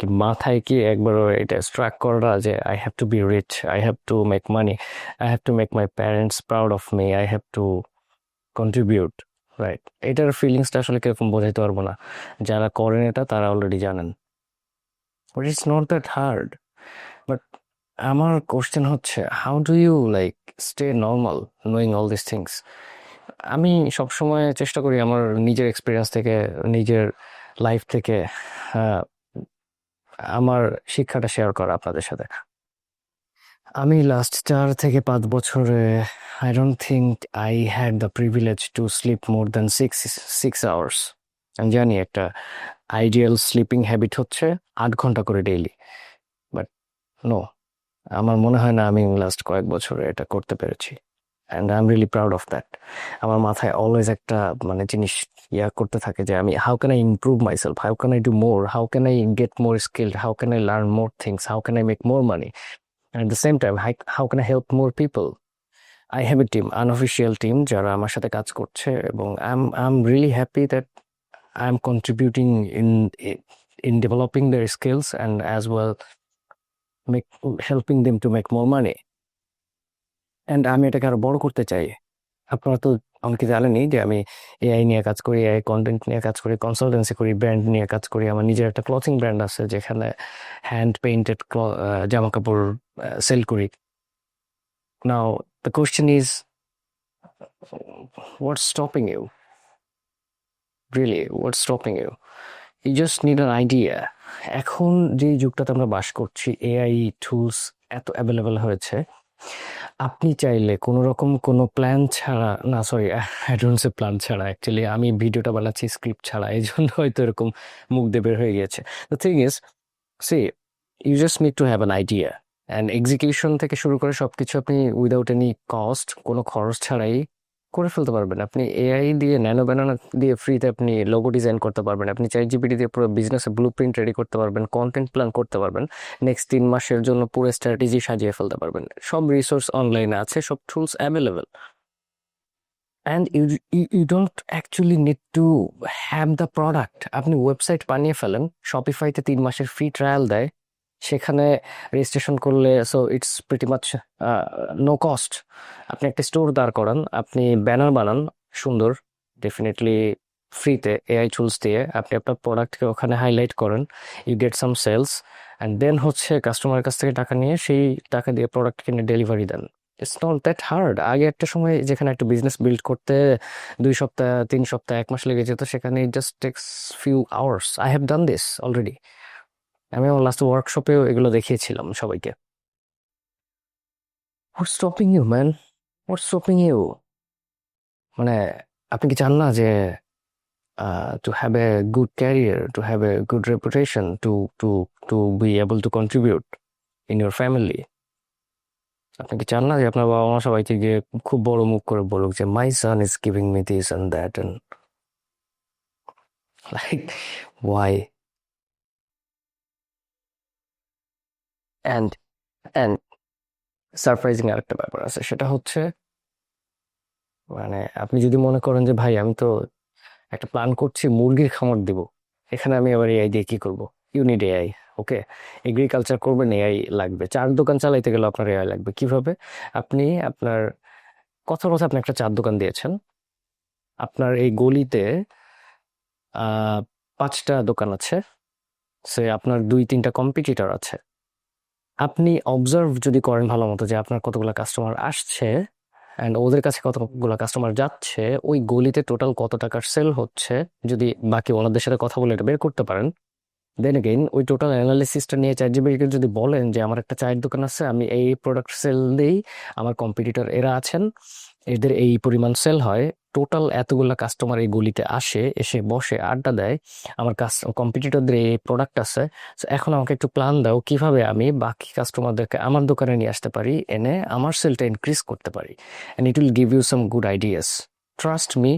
কি মাথায় কি একবার এটা স্ট্রাক করা যে I have to be rich, I have to make money, I have to make my parents proud of me, I have to contribute, right? এটার ফিলিংসটা আসলে কিরকম বোঝাইতে পারবো না, যারা করেন এটা তারা অলরেডি জানেন। But it's not that hard. But আমার কোশ্চেন হচ্ছে, how do you like stay normal knowing all this things? আমি সবসময় চেষ্টা করি আমার নিজের এক্সপিরিয়েন্স থেকে, নিজের লাইফ থেকে আহ, আমার শিক্ষাটা শেয়ার করা আপনাদের সাথে। আমি লাস্ট 4 থেকে 5 বছরে I don't think I had the privilege to sleep more than six hours. আমি জানি একটা আইডিয়াল স্লিপিং হ্যাবিট হচ্ছে 8 ঘন্টা করে ডেইলি, বাট নো, আমার মনে হয় না আমি লাস্ট কয়েক বছরে এটা করতে পেরেছি। And I am really proud of that. আমার মাথায় অলওয়েজ একটা মানে জিনিস করতে থাকে যে আমি how can I improve myself, how can I do more, how can I get more skilled, how can I learn more things, how can I make more money, at the same time how can I help more people. I have a team, unofficial team, যারা আমার সাথে কাজ করছে, এবং I am really happy that I am contributing in in developing their skills and as well make helping them to make more money. And আমি এটাকে আরো বড় করতে চাই। আপনারা তো অনেকে জানেনই যে আমি এআই নিয়ে কাজ করি, এআই কন্টেন্ট নিয়ে কাজ করি, কনসালটেন্সি করি, ব্র্যান্ড নিয়ে কাজ করি। আমার নিজের একটা ক্লথিং ব্র্যান্ড আছে যেখানে হ্যান্ড পেইন্টেড জামা কাপড় সেল করি। Now the question is, what's stopping you? Really what's stopping you? You just need an idea. এখন যে যুগটাতে আমরা বাস করছি, এআই টুলস এত অ্যাভেলেবেল হয়েছে, আপনি চাইলে কোনো রকম কোনো প্ল্যান ছাড়া, না সরি, অ্যাডভান্সে প্ল্যান ছাড়া, অ্যাকচুয়ালি আমি ভিডিওটা বানাচ্ছি স্ক্রিপ্ট ছাড়া, এই জন্য হয়তো এরকম মুখ দিয়ে বের হয়ে গিয়েছে। The thing is, see, you just need to have an idea and execution থেকে শুরু করে সবকিছু আপনি উইদাউট এনি কস্ট, কোনো খরচ ছাড়াই করে ফেলতে পারবেন। আপনি এআই দিয়ে, ন্যানো ব্যানানা দিয়ে ফ্রিতে আপনি লোগো ডিজাইন করতে পারবেন, আপনি চ্যাট জিপিটি দিয়ে পুরো বিজনেসের ব্লু প্রিন্ট রেডি করতে পারবেন, কন্টেন্ট প্ল্যান করতে পারবেন, নেক্সট 3 মাসের জন্য পুরো স্ট্র্যাটেজি সাজিয়ে ফেলতে পারবেন। সব রিসোর্স অনলাইনে আছে, সব tools available, and you don't actually need to have the product. আপনি ওয়েবসাইট বানিয়ে ফেলেন, শপিফাইতে 3 মাসের ফ্রি ট্রায়াল দেয়, সেখানে রেজিস্ট্রেশন করলে, so it's pretty much no cost. আপনি একটা স্টোর দাঁড় করান, আপনি ব্যানার বানান সুন্দর, ডেফিনেটলি ফ্রিতে এআই টুলস দিয়ে আপনি আপনার প্রোডাক্টকে ওখানে হাইলাইট করেন, you get some sales, and then হচ্ছে কাস্টমারের কাছ থেকে টাকা নিয়ে সেই টাকা দিয়ে প্রোডাক্ট কিনে ডেলিভারি দেন। It's not that hard. আগে একটা সময় যেখানে একটা বিজনেস বিল্ড করতে 2 সপ্তাহ, 3 সপ্তাহ, 1 মাস লেগে যেত, সেখানে it just takes few hours. I have done this already. আমি আমার লাস্ট ওয়ার্কশপেও এগুলো দেখিয়েছিলাম সবাইকে। What's stopping you man? What's stopping you? মানে আপনি কি চান না যে to have a good career, to have a good reputation, to to be able to contribute in your family? আপনি কি চান না যে আপনার বাবা মা সবাইকে গিয়ে খুব বড় মুখ করে বলুক যে my son is giving me this and that, and like why? And and surprising আরেকটা ব্যাপার আছে, সেটা হচ্ছে মানে আপনি যদি মনে করেন যে ভাই আমি তো একটা প্ল্যান করছি মুরগির খামার দিব, এখানে আমি আবার এআই দিয়ে কি করব? You need AI. Okay, agriculture করবেন, এআই লাগবে। চার দোকান চালাইতে গেলে আপনার এআই লাগবে। কিভাবে? আপনি আপনার কথার কথা, আপনি একটা চার দোকান দিয়েছেন, আপনার এই গলিতে 5টা দোকান আছে, সে আপনার 2-3টা কম্পিটিটর আছে। আপনি অবজার্ভ যদি করেন ভালো মতো যে আপনার কতগুলো কাস্টমার আসছে অ্যান্ড ওদের কাছে কতগুলো কাস্টমার যাচ্ছে, ওই গলিতে টোটাল কত টাকার সেল হচ্ছে, যদি বাকি ওনাদের সাথে কথা বলে এটা বের করতে পারেন, দেন এগেইন ওই টোটাল অ্যানালিসিসটা নিয়ে চ্যাট জিপিটিকে যদি বলেন যে আমার একটা চায়ের দোকান আছে, আমি এই প্রোডাক্ট সেল দিই, আমার কম্পিটিটর এরা আছেন, এদের এই পরিমাণ সেল হয়, টোটাল এতগুলা কাস্টমার এই গলিতে আসে, এসে বসে আড্ডা দেয়, আমার কম্পিটিটরদের এই প্রোডাক্ট আছে, তো এখন আমাকে একটু প্ল্যান দাও কিভাবে আমি বাকি কাস্টমারদেরকে আমার দোকানে নিয়ে আসতে পারি, এনে আমার সেলটা ইনক্রিজ করতে পারি, and it will give you some good ideas. Trust me.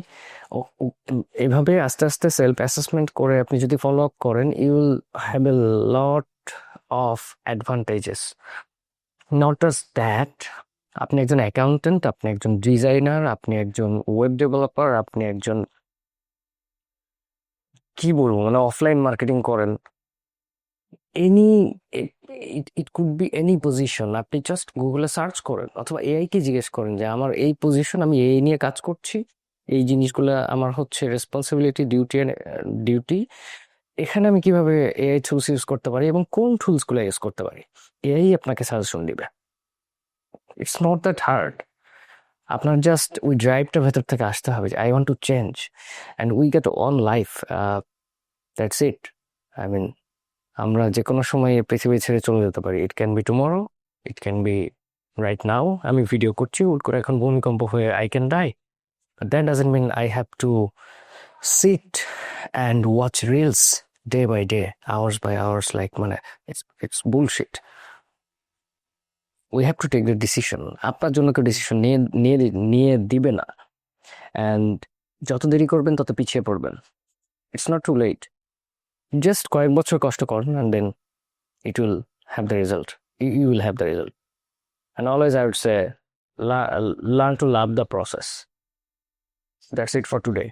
এভাবে আস্তে আস্তে সেলফ অ্যাসেসমেন্ট করে আপনি যদি ফলো আপ করেন, you will have a lot of advantages. Not just that, আপনি একজন অ্যাকাউন্টেন্ট, আপনি একজন ডিজাইনার, আপনি একজন ওয়েব ডেভেলপার, আপনি একজন কি বলবো মানে অফলাইন মার্কেটিং করেন, any it could be any position. আপনি জাস্ট গুগলে সার্চ করেন অথবা এআই কে জিজ্ঞেস করেন যে আমার এই পজিশন, আমি এই নিয়ে কাজ করছি, এই জিনিসগুলো আমার হচ্ছে রেসপন্সিবিলিটি, ডিউটি, এখানে আমি কিভাবে এআই টুলস ইউজ করতে পারি এবং কোন টুলসগুলো ইউজ করতে পারি, এআই আপনাকে সাজেশন দিবে। It's not that hard. আপনার জাস্ট ওই ড্রাইভটা ভেতর থেকে আসতে হবে যে I want to change and we get on life, that's it. I mean, আমরা যে কোনো সময় এই পৃথিবী ছেড়ে চলে যেতে পারি। It can be tomorrow, it can be right now. আমি ভিডিও করছি, হুট করে এখন ভূমিকম্প হয়ে I can die, but that doesn't mean I have to sit and watch reels day by day, hours by hours, like মানে it's bullshit. We have to take the decision. আপনার জন্য কেউ ডিসিশন নিয়ে দিবে না, অ্যান্ড যত দেরি করবেন তত পিছিয়ে পড়বেন। It's not too late. Just কয়েক বছর কষ্ট করুন and then it will have the result. You will have the result. And always I would say, learn to love the process. That's it for today.